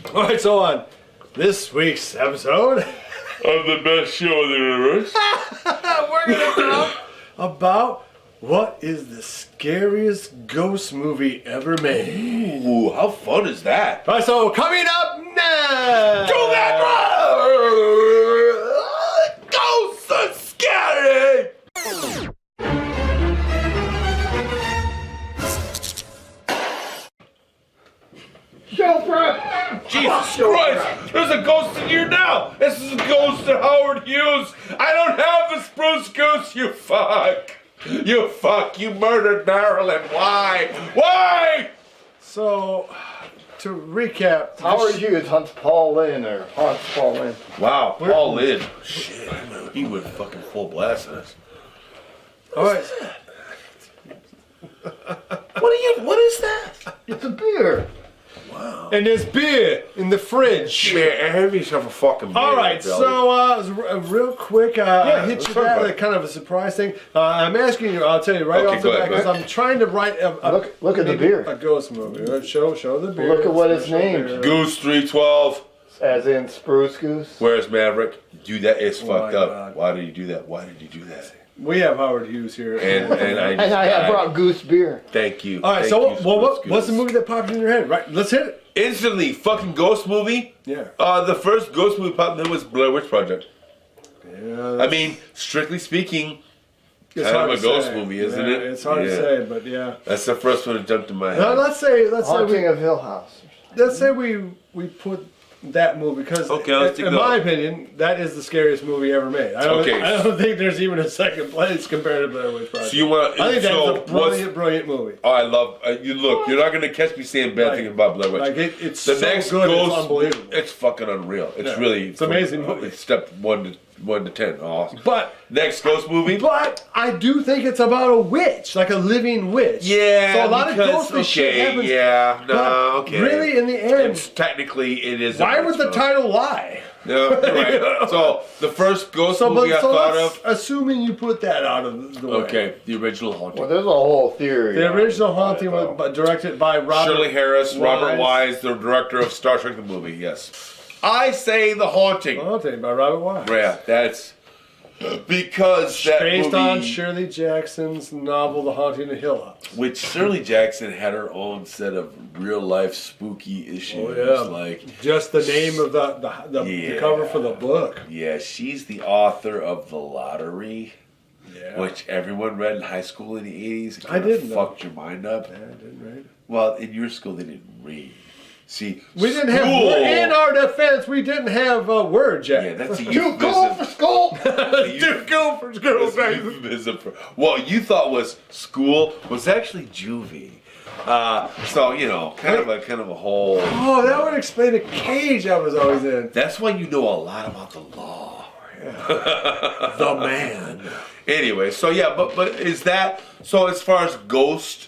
Alright, so on this week's episode of the best show in the universe, we're going to talk about what is the scariest ghost movie ever made. Ooh, how fun is that? Alright, so coming up next! Go that road! Ghosts are scary! Jesus Christ! There's a ghost in here now! This is a ghost of Howard Hughes! I don't have the spruce goose, you fuck! You fuck! You murdered Marilyn! Why? Why? So, to recap... Howard Hughes haunts Paul Lynn. Wow, Paul Lynn. Shit, he went fucking full blast on us. Alright. What is that? It's a beer. Wow. And there's beer in the fridge. Man, have yourself a fucking beer. Alright, so real quick, I hit you that kind of a surprise thing. I'm asking you, I'll tell you right off the bat, because I'm trying to write Look at the beer. A ghost movie. Show the beer. Look at what it's named. Goose 312. As in Spruce Goose. Where's Maverick? Dude, that is fucked up. God. Why did you do that? Why did you do that? We have Howard Hughes here. And I brought Goose beer. Thank you. Alright, so what's the movie that popped in your head? Right, let's hit it. Instantly, fucking ghost movie. Yeah. The first ghost movie popped in was Blair Witch Project. Yeah. I mean, strictly speaking, it's kind of a ghost say. movie, isn't it? It's hard to say, but yeah. That's the first one that jumped in my head. Now, let's say Haunting of Hill House. let's say we put that movie because in my opinion that is the scariest movie ever made. I don't think there's even a second place compared to Blair Witch Project. So you want? I think that's a brilliant movie. Oh, I love you. Look, you're not gonna catch me saying bad things about Blair Witch. Like it's the so next good, ghost, it's unbelievable. It's fucking unreal. It's really it's amazing movie. It's step 1 to 10. Awesome. But next ghost movie. But I do think it's about a witch, like a living witch. Yeah. So a lot of ghostly shit happens. Yeah. No. But Okay. really, in the end, technically it is. Why would the title lie? No, right. So the first ghost movie I thought of. Assuming you put that out of the way. Okay, the original Haunting. Well, there's a whole theory. The original Haunting was directed by Shirley Harris, Robert Wise, the director of Star Trek the movie. Yes, I say the Haunting. Haunting by Robert Wise. Yeah, that's because that based movie, on Shirley Jackson's novel The Haunting of Hill House. which Shirley Jackson had her own set of real life spooky issues. Oh, yeah. Like just the name of the cover for the book. Yeah, she's the author of The Lottery. Yeah. Which everyone read in high school in the 80s. I didn't. Fucked your mind up. Yeah, I didn't read. Well, in your school they didn't read. See, we didn't have. In our defense, we didn't have words yet. Yeah, that's a Too cool for school. Too cool for school. Well, you thought was school was actually juvie. So you know, kind of a whole. Oh, that would explain the cage I was always in. That's why you know a lot about the law. Yeah. The man. Anyway, so yeah, but is that so? As far as ghost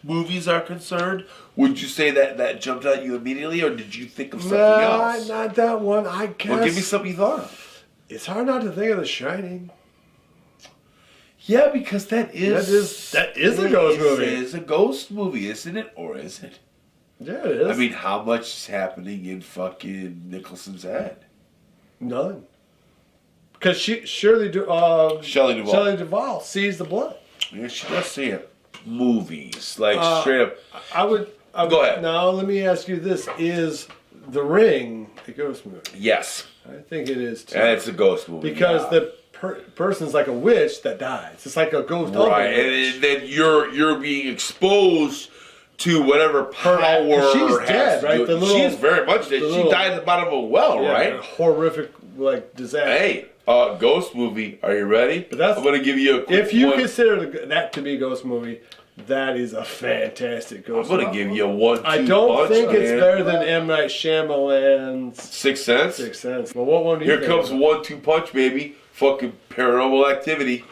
movies are concerned, would you say that jumped at you immediately, or did you think of something else? Not that one. I guess. Well, give me something you thought of. It's hard not to think of The Shining. Yeah, because that is a ghost movie. It is a ghost movie, isn't it? Or is it? Yeah, it is. I mean, how much is happening in fucking Nicholson's head? None. Because Shelley Duvall sees the blood. Yeah, she does see it. Movies, like straight up. I would go ahead. Now, let me ask you this. Is The Ring a ghost movie? Yes. I think it is, too. And it's a ghost movie. Because the person's like a witch that dies. It's like a ghost of a right, witch. and then you're being exposed to whatever power she's dead, right? She's very much dead. She died at the bottom of a well, right? A horrific, disaster. Hey, ghost movie. Are you ready? But that's, I'm going to give you a quick if you one. Consider that to be a ghost movie, that is a fantastic ghost movie. I'm going to give you a 1-2 I don't think punch, it's better than M. Night Shyamalan's Sixth Sense. Sixth Sense. Well, what one do you Here comes 1-2 punch, baby. Fucking Paranormal Activity.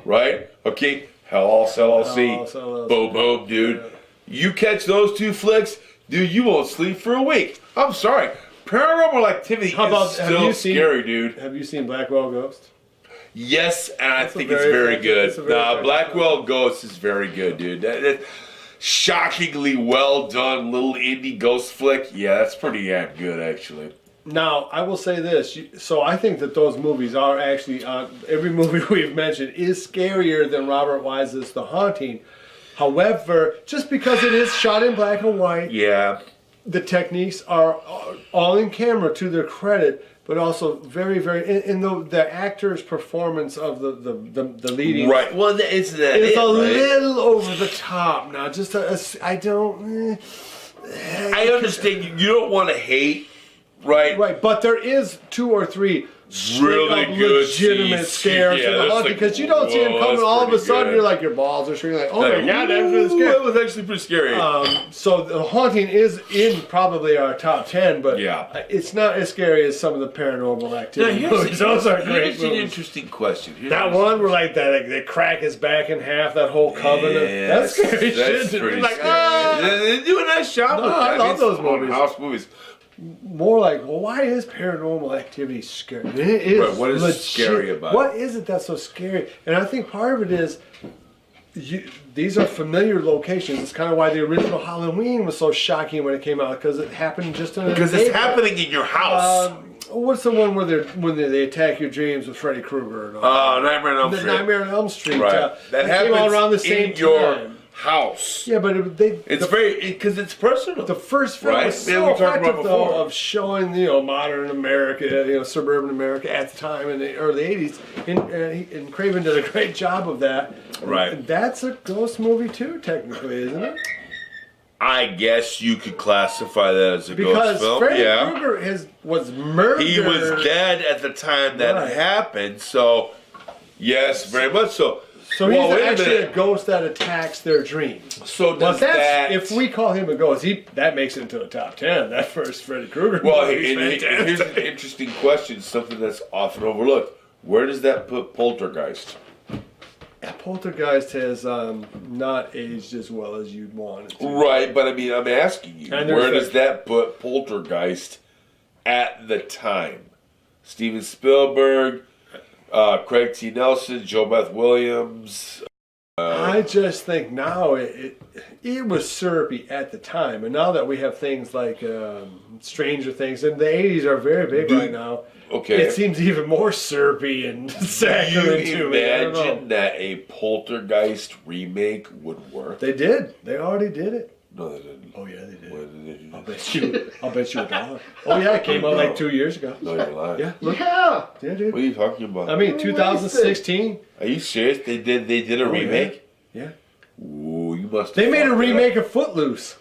Right? Okay. Hell LLC. Boom, boom, dude. Yeah. You catch those two flicks, dude, you won't sleep for a week. I'm sorry. Paranormal Activity is still scary, dude. Have you seen Blackwell Ghost? Yes, and I think it's very good. Blackwell Ghost is very good, dude. shockingly well done little indie ghost flick, yeah, that's pretty damn good, actually. Now, I will say this. So I think that those movies are actually, every movie we've mentioned is scarier than Robert Wise's The Haunting. However, just because it is shot in black and white, yeah, the techniques are all in camera to their credit, but also very, very in the actor's performance of the leading. Right. Well, it's a little over the top now. Just I understand you don't want to hate, right? Right, but there is 2 or 3 really good legitimate scares in the Haunting, because you don't see him coming all of a sudden. You're like, your balls are shrinking. Like, oh my god, that was really scary. That was actually pretty scary. So The Haunting is in probably our top 10, but yeah, it's not as scary as some of the Paranormal Activity movies. Those are great. Here's an interesting question. That one where like they crack his back in half. That whole covenant. Yeah, that's scary shit. Pretty like, scary. They do a nice job with that. I love those movies. House movies. More like, well, why is Paranormal Activity scary? It is. Right, what is legit. scary about it? What is it that's so scary? And I think part of it is these are familiar locations. It's kind of why the original Halloween was so shocking when it came out, because it happened just in because it's happening in your house. What's the one where they attack your dreams with Freddy Krueger? Nightmare on Elm Street. Nightmare on Elm Street. Right. That came out around the same in your time. House. Yeah, but it's because it's personal. The first film was so effective though of showing modern America, suburban America at the time in the early '80s, and Craven did a great job of that. Right. And that's a ghost movie too, technically, isn't it? I guess you could classify that as a ghost film. Because Freddy Krueger was murdered. He was dead at the time that happened, so yes, very much so. So he's actually a ghost that attacks their dreams. So does that... If we call him a ghost, that makes it into the top 10. That first Freddy Krueger movie is fantastic. Here's an interesting question, something that's often overlooked. Where does that put Poltergeist? Poltergeist has not aged as well as you'd want it to. Right, but I mean, I'm asking you, where does that put Poltergeist at the time? Steven Spielberg... Craig T. Nelson, Joe Beth Williams. I just think now it was syrupy at the time, and now that we have things like Stranger Things, and the 80s are very big right now. Okay, it seems even more syrupy and saccharine to me. Imagine that a Poltergeist remake would work. They did. They already did it. No, they didn't. Oh yeah, they did. What did they do? I'll bet you $1. Oh yeah, it came out like 2 years ago. No, you're lying. Yeah. Yeah, dude. What are you talking about? I mean, 2016. Are you serious? They did a remake? Yeah. Ooh, you must. They made a remake of Footloose.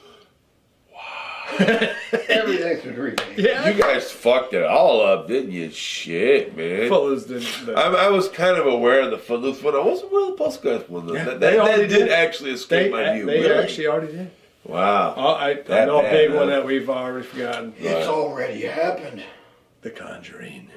everything's a remake. Yeah. You guys fucked it all up, didn't you? Shit, man. Footloose didn't. I was kind of aware of the Footloose one. I wasn't aware of the Poltergeist one though. Yeah, that did actually escape my view. They actually already did. Wow. I know a big one that we've already forgotten. It's already happened. The Conjuring.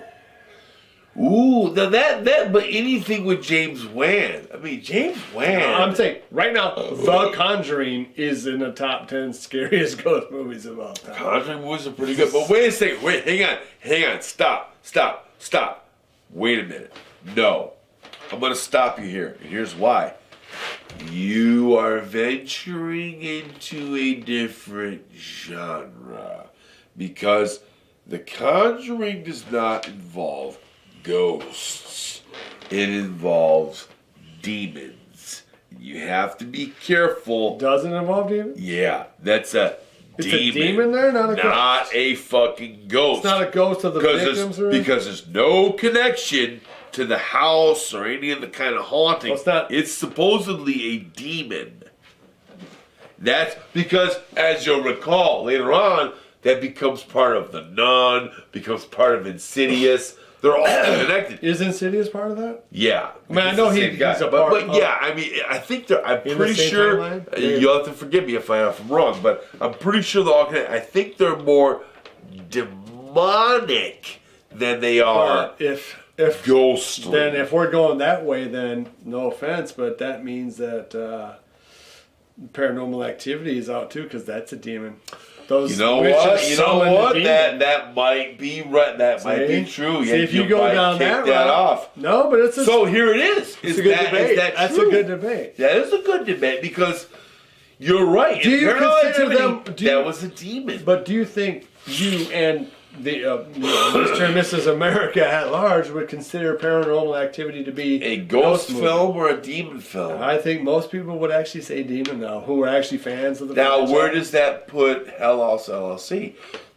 Ooh, now that, but anything with James Wan. I mean, James Wan. I'm saying, right now, The Conjuring is in the top 10 scariest ghost movies of all time. Conjuring movies are pretty good, but wait a second. Wait, hang on. Stop. Wait a minute. No. I'm going to stop you here, and here's why. You are venturing into a different genre, because The Conjuring does not involve ghosts. It involves demons. You have to be careful. Doesn't involve demons? Yeah, that's a demon. It's a demon there, not a ghost? Not a fucking ghost. It's not a ghost of the victims? Because there's no connection to the house or any of the kind of haunting. It's supposedly a demon. That's because, as you'll recall later on, that becomes part of The Nun, becomes part of Insidious. They're all connected. Is Insidious part of that? Yeah. I mean, I know he's a part but yeah, I mean, I think they're, I'm pretty sure, you'll have to forgive me if I'm wrong, but I'm pretty sure they're all connected. I think they're more demonic than they are ghostly. Then if we're going that way, then no offense, but that means that Paranormal Activity is out too, because that's a demon. You know what? That might be right. That might be true. See, if you go down that route, off. No, but it's so here it is. It's a good debate. That's a good debate. That is a good debate because You're right. Do you Paranormal consider them- Activity, do you- that was a demon. But do you think you and the Mr. and Mrs. America at large would consider Paranormal Activity to be A ghost movie? film or a demon film? I think most people would actually say demon now, who are actually fans of the Now, franchise. where does that put Hell House LLC?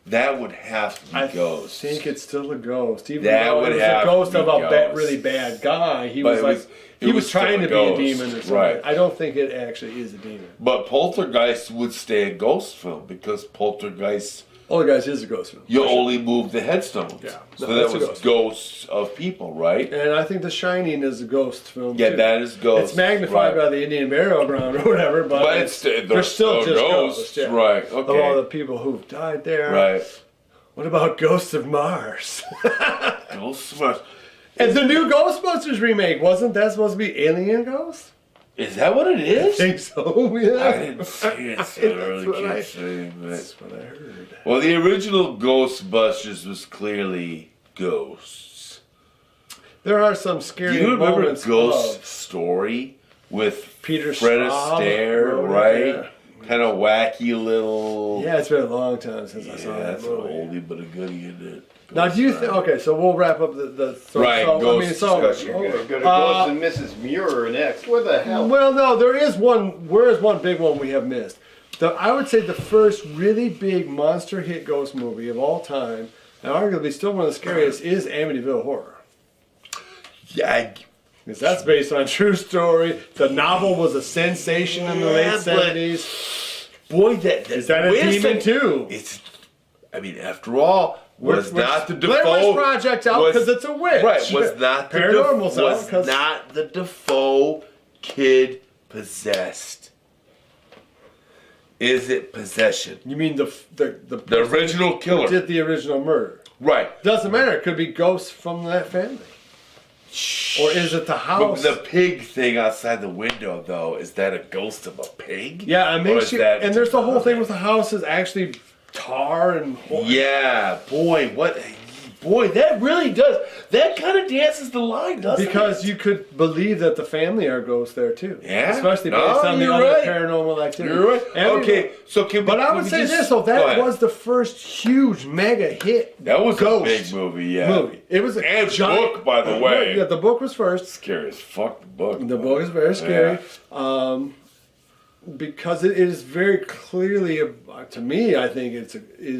That would have to be I ghost. think it's still a ghost. Even That though would it was have a ghost to of be a ghost. really bad guy. He But was it like was- he it was was trying to still a be a ghost. demon or something. Right. I don't think it actually is a demon. But Poltergeist would stay a ghost film because Poltergeist, Oh, guys, is a ghost film. you only move the headstones. Yeah. So No, that that's a was ghost. ghosts of people, right? And I think The Shining is a ghost film. Yeah, too. that is ghosts. It's magnified right. by the Indian burial ground or whatever, but, But it's, they're they're still just ghosts. Yeah. Right, Of all okay. the people who've died there. Right. What about Ghosts of Mars? Ghosts of Mars. And the new Ghostbusters remake, wasn't that supposed to be alien ghosts? Is that what it I is? think so, yeah. I didn't see it, so I That's really what I- can't say. But... That's what I heard. Well, the original Ghostbusters was clearly ghosts. There are some scary Do you remember moments Ghost of Story with Peter Fred Straub Astaire, wrote it, right? Kind of wacky little. Yeah, it's been a long time since I saw Yeah, that that's an movie. oldie but a goodie, isn't it? Now, do you Ghost think? Rider. Okay, so we'll wrap up the Right, ghost discussion. You're gonna go to Uh, Ghost and Mrs. Muir next. What the hell? Well, no, there is one. Where is one big one we have missed? I would say the first really big monster hit ghost movie of all time, and arguably still one of the scariest, is Amityville Horror. Yeah, Because that's based on a true story. The novel was a sensation in the Yeah, late but- 70s. boy, that Is that a wait demon second. too? It's. I mean, after all, was not the Blair Defoe Witch Project's out was- because it's a witch. Right, was not the Paranormal's out was 'cause- not the Defoe kid possessed. Is it possession? You mean the The original who killer. did the original murder? Right. Doesn't matter. It could be ghosts from that family. Or is it the But house? the pig thing outside the window, though, is that a ghost of a pig? Yeah, it Or makes is you. that- And there's the whole thing with the house is actually tar and. Yeah, boy, boy, that really does. That kind of dances the line, doesn't Because it? you could believe that the family are ghosts there too. Yeah. Especially based No, on the you're other right. paranormal activity. You're right. Every- Okay, so can we? But I can would we say just- this, though, Go that ahead. was the first huge mega hit. That was ghost a big movie, yeah. movie. It was a And giant book, by the way. Yeah, the book was first. Scary as fuck, the book. The book is very scary. Yeah. Because it is very clearly, to me, I think it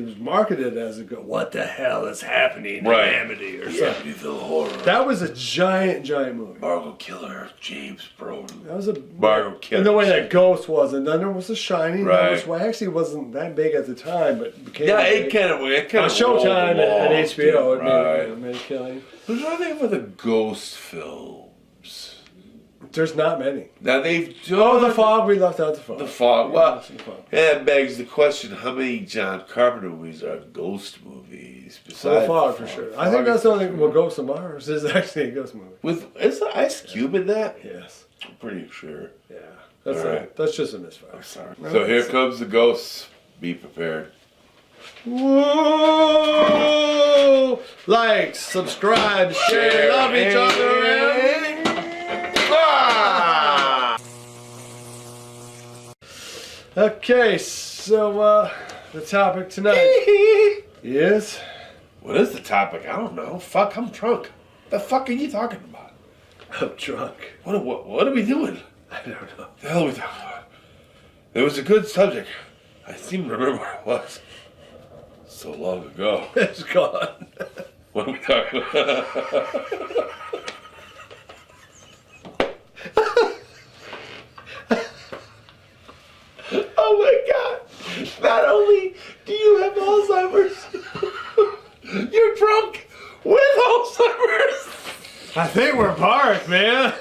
was marketed as a what the hell is happening Right. in Amity or Yeah, something. the horror. That was a giant movie. Margot Killer, James Brolin. That was a Margot Killer. in the way that Ghost was, and then there was The Shining, Right. which actually wasn't that big at the time, but became Yeah, big. it kind of On Showtime at HBO, it right. made a killing. Who's trying to think of the ghost films? There's not many. Now they've done Oh, The Fog. We left out The Fog. The Fog. We Well, left The Fog. that begs the question: how many John Carpenter movies are ghost movies? So The Besides Fog for sure. I think that's the only. Well, Ghost of Mars is actually a ghost movie. Is Ice Cube in that? Yes. I'm pretty sure. Yeah. That's All right. that's just a misfire. Sorry. So here comes the ghosts. Be prepared. Whoa! Like, subscribe, share, love each other, and. Ah! Okay, so the topic tonight is. What is the topic? I don't know. Fuck, I'm drunk. The fuck are you talking about? I'm drunk. What are we doing? I don't know. The hell are we talking about? It was a good subject. I seem to remember what it was. So long ago. It's gone. What are we talking about? Oh my god! Not only do you have Alzheimer's, you're drunk with Alzheimer's! I think we're parked, man.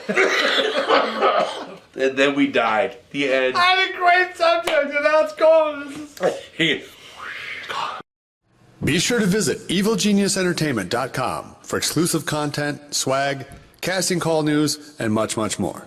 And then we died. The end. I had a great subject, and now it's gone. Be sure to visit evilgeniusentertainment.com for exclusive content, swag, casting call news, and much, much more.